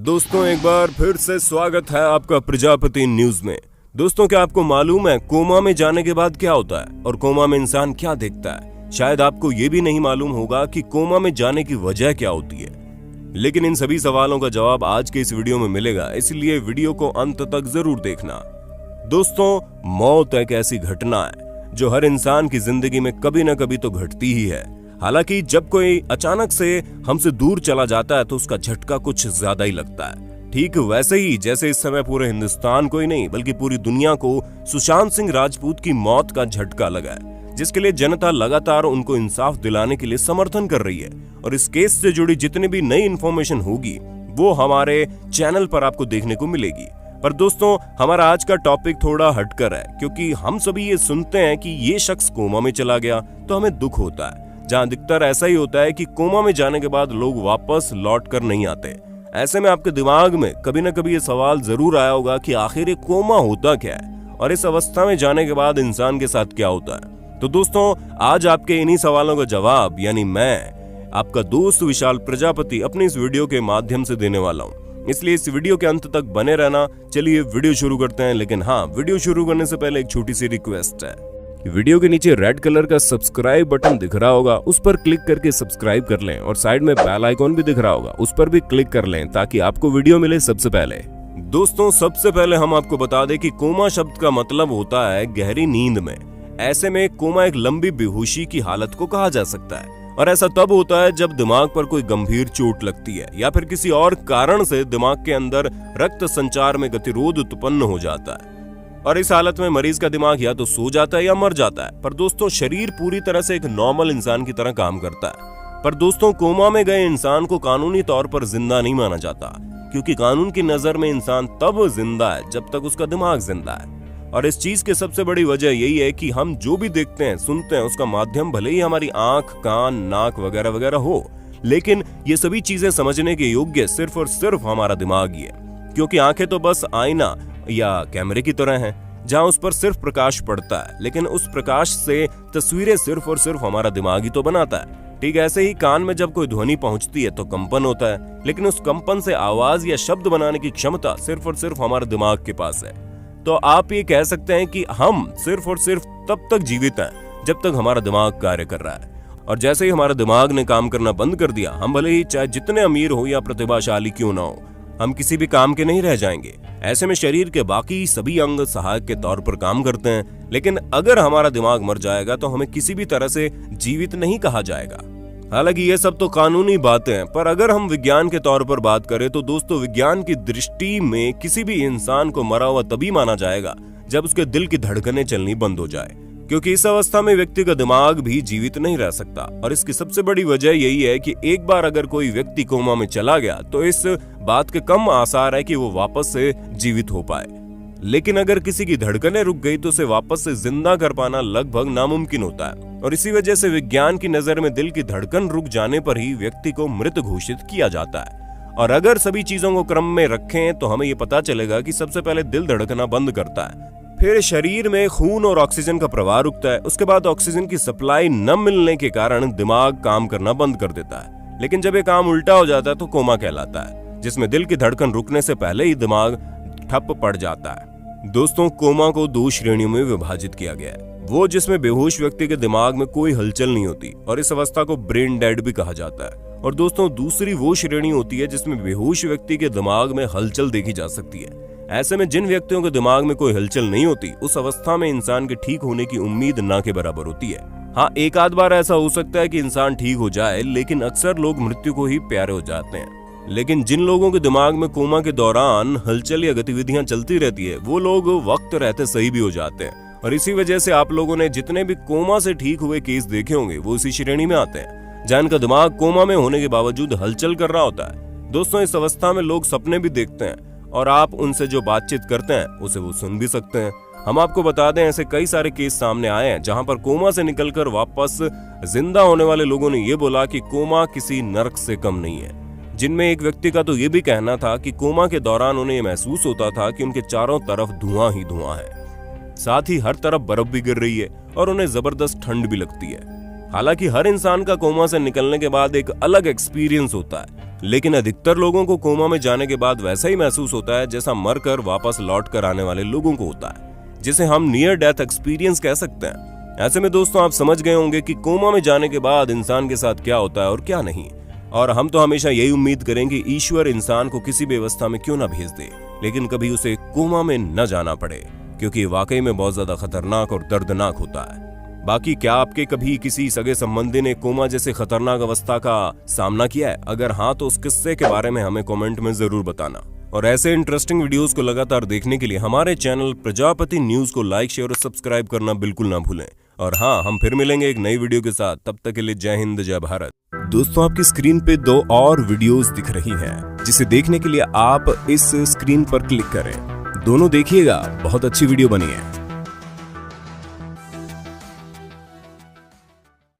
दोस्तों एक बार फिर से स्वागत है आपका प्रजापति न्यूज में। दोस्तों क्या आपको मालूम है कोमा में जाने के बाद क्या होता है और कोमा में इंसान क्या देखता है? शायद आपको ये भी नहीं मालूम होगा कि कोमा में जाने की वजह क्या होती है। लेकिन इन सभी सवालों का जवाब आज के इस वीडियो में मिलेगा, इसलिए वीडियो को अंत तक जरूर देखना। दोस्तों मौत एक ऐसी घटना है जो हर इंसान की जिंदगी में कभी न कभी तो घटती ही है। हालांकि जब कोई अचानक से हमसे दूर चला जाता है तो उसका झटका कुछ ज्यादा ही लगता है। ठीक वैसे ही जैसे इस समय पूरे हिंदुस्तान को ही नहीं बल्कि पूरी दुनिया को सुशांत सिंह राजपूत की मौत का झटका लगा है, जिसके लिए जनता लगातार उनको इंसाफ दिलाने के लिए समर्थन कर रही है। और इस केस से जुड़ी जितनी भी नई इंफॉर्मेशन होगी वो हमारे चैनल पर आपको देखने को मिलेगी। पर दोस्तों हमारा आज का टॉपिक थोड़ा हटकर है, क्योंकि हम सभी ये सुनते हैं कि ये शख्स कोमा में चला गया तो हमें दुख होता है। जहां अधिकतर ऐसा ही होता है कि कोमा में जाने के बाद लोग वापस लौट कर नहीं आते। ऐसे में आपके दिमाग में कभी न कभी ये सवाल जरूर आया होगा कि आखिर ये कोमा होता क्या है और इस अवस्था में जाने के बाद इंसान के साथ क्या होता है। तो दोस्तों आज आपके इन्हीं सवालों का जवाब यानी मैं आपका दोस्त विशाल प्रजापति अपनी इस वीडियो के माध्यम से देने वाला हूँ, इसलिए इस वीडियो के अंत तक बने रहना। चलिए वीडियो शुरू करते हैं। लेकिन हाँ, वीडियो शुरू करने से पहले एक छोटी सी रिक्वेस्ट है। वीडियो के नीचे रेड कलर का सब्सक्राइब बटन दिख रहा होगा, उस पर क्लिक करके सब्सक्राइब कर लें और साइड में बेल आइकॉन भी दिख रहा होगा, उस पर भी क्लिक कर लें ताकि आपको वीडियो मिले सबसे पहले। दोस्तों सबसे पहले हम आपको बता दें कि कोमा शब्द का मतलब होता है गहरी नींद में। ऐसे में कोमा एक लंबी बेहोशी की हालत को कहा जा सकता है और ऐसा तब होता है जब दिमाग पर कोई गंभीर चोट लगती है या फिर किसी और कारण से दिमाग के अंदर रक्त संचार में गतिरोध उत्पन्न हो जाता है और इस हालत में मरीज का दिमाग या तो सो जाता है या मर जाता है। पर दोस्तों शरीर पूरी तरह से एक नॉर्मल इंसान की तरह काम करता है। पर दोस्तों कोमा में गए इंसान को कानूनी तौर पर जिंदा नहीं माना जाता, क्योंकि कानून की नजर में इंसान तब जिंदा है जब तक उसका दिमाग जिंदा है। और इस चीज की सबसे बड़ी वजह यही है कि हम जो भी देखते हैं सुनते हैं उसका माध्यम भले ही हमारी आंख, कान, नाक वगैरह वगैरह हो, लेकिन ये सभी चीजें समझने के योग्य सिर्फ और सिर्फ हमारा दिमाग ही है। क्योंकि आंखें तो बस आईना या कैमरे की तरह हैं, जहां उस पर सिर्फ प्रकाश पड़ता है, लेकिन उस प्रकाश से तस्वीरें सिर्फ और सिर्फ हमारा दिमाग ही तो बनाता है। ठीक ऐसे ही कान में जब कोई ध्वनि पहुंचती है तो कंपन होता है, लेकिन उस कंपन से आवाज या शब्द बनाने की क्षमता सिर्फ और सिर्फ हमारे दिमाग के पास है। तो आप ये कह सकते हैं कि हम सिर्फ और सिर्फ तब तक जीवित हैं जब तक हमारा दिमाग कार्य कर रहा है। और जैसे ही हमारा दिमाग ने काम करना बंद कर दिया, हम भले ही चाहे जितने अमीर हो या प्रतिभाशाली क्यों ना हो, हम किसी भी काम के नहीं रह जाएंगे। ऐसे में शरीर के बाकी सभी अंग सहायक के तौर पर काम करते हैं, लेकिन अगर हमारा दिमाग मर जाएगा तो हमें किसी भी तरह से जीवित नहीं कहा जाएगा। हालांकि ये सब तो कानूनी बातें हैं, पर अगर हम विज्ञान के तौर पर बात करें तो दोस्तों विज्ञान की दृष्टि में किसी भी इंसान को मरा हुआ तभी माना जाएगा जब उसके दिल की धड़कनें चलनी बंद हो जाए, क्योंकि इस अवस्था में व्यक्ति का दिमाग भी जीवित नहीं रह सकता। और इसकी सबसे बड़ी वजह यही है कि एक बार अगर कोई व्यक्ति कोमा में चला गया तो इस बात के कम आसार है कि वो वापस से जीवित हो पाए। लेकिन अगर किसी की धड़कनें रुक गई तो उसे वापस से जिंदा कर पाना लगभग नामुमकिन होता है। और इसी वजह से विज्ञान की नजर में दिल की धड़कन रुक जाने पर ही व्यक्ति को मृत घोषित किया जाता है। और अगर सभी चीजों को क्रम में रखें तो हमें ये पता चलेगा कि सबसे पहले दिल धड़कना बंद करता है, फिर शरीर में खून और ऑक्सीजन का प्रवाह रुकता है, उसके बाद ऑक्सीजन की सप्लाई न मिलने के कारण दिमाग काम करना बंद कर देता है। लेकिन जब ये काम उल्टा हो जाता है तो कोमा कहलाता है, जिसमें दिल की धड़कन रुकने से पहले ही दिमाग ठप पड़ जाता है। दोस्तों कोमा को दो श्रेणियों में विभाजित किया गया है। वो जिसमें बेहोश व्यक्ति के दिमाग में कोई हलचल नहीं होती और इस अवस्था को ब्रेन डेड भी कहा जाता है। और दोस्तों दूसरी वो श्रेणी होती है जिसमें बेहोश व्यक्ति के दिमाग में हलचल देखी जा सकती है। ऐसे में जिन व्यक्तियों के दिमाग में कोई हलचल नहीं होती, उस अवस्था में इंसान के ठीक होने की उम्मीद ना के बराबर होती है। हाँ, एक आध बार ऐसा हो सकता है कि इंसान ठीक हो जाए, लेकिन अक्सर लोग मृत्यु को ही प्यारे हो जाते हैं। लेकिन जिन लोगों के दिमाग में कोमा के दौरान हलचल या गतिविधियां चलती रहती है, वो लोग वक्त रहते सही भी हो जाते हैं। और इसी वजह से आप लोगों ने जितने भी कोमा से ठीक हुए केस देखे होंगे वो इसी श्रेणी में आते हैं, जहां का दिमाग कोमा में होने के बावजूद हलचल कर रहा होता है। दोस्तों इस अवस्था में लोग सपने भी देखते हैं और आप उनसे जो बातचीत करते हैं उसे वो सुन भी सकते हैं। हम आपको बता दें ऐसे कई सारे केस सामने आए हैं जहां पर कोमा से निकलकर वापस जिंदा होने वाले लोगों ने ये बोला कि कोमा किसी नर्क से कम नहीं है। जिनमें एक व्यक्ति का तो ये भी कहना था कि कोमा के दौरान उन्हें महसूस होता था कि उनके चारों तरफ धुआं ही धुआं है, साथ ही हर तरफ बर्फ भी गिर रही है और उन्हें जबरदस्त ठंड भी लगती है। हालांकि हर इंसान का कोमा से निकलने के बाद एक अलग एक्सपीरियंस होता है, लेकिन अधिकतर लोगों को कोमा में जाने के बाद वैसा ही महसूस होता है जैसा मरकर वापस लौट कर आने वाले लोगों को होता है, जिसे हम नियर डेथ एक्सपीरियंस कह सकते हैं। ऐसे में दोस्तों आप समझ गए होंगे कि कोमा में जाने के बाद इंसान के साथ क्या होता है और क्या नहीं। और हम तो हमेशा यही उम्मीद करेंगे ईश्वर इंसान को किसी भी अवस्था में क्यों ना भेज दे, लेकिन कभी उसे कोमा में न जाना पड़े, क्योंकि वाकई में बहुत ज्यादा खतरनाक और दर्दनाक होता है। बाकी क्या आपके कभी किसी सगे संबंधी ने कोमा जैसे खतरनाक अवस्था का सामना किया है? अगर हाँ तो उस किस्से के बारे में हमें कमेंट में जरूर बताना। और ऐसे इंटरेस्टिंग वीडियोस को लगातार देखने के लिए हमारे चैनल प्रजापति न्यूज को लाइक, शेयर और सब्सक्राइब करना बिल्कुल ना भूलें। और हाँ, हम फिर मिलेंगे एक नई वीडियो के साथ। तब तक के लिए जय हिंद, जय भारत। दोस्तों आपकी स्क्रीन पे 2 और वीडियोस दिख रही हैं, जिसे देखने के लिए आप इस स्क्रीन पर क्लिक करें। दोनों देखिएगा, बहुत अच्छी वीडियो बनी है।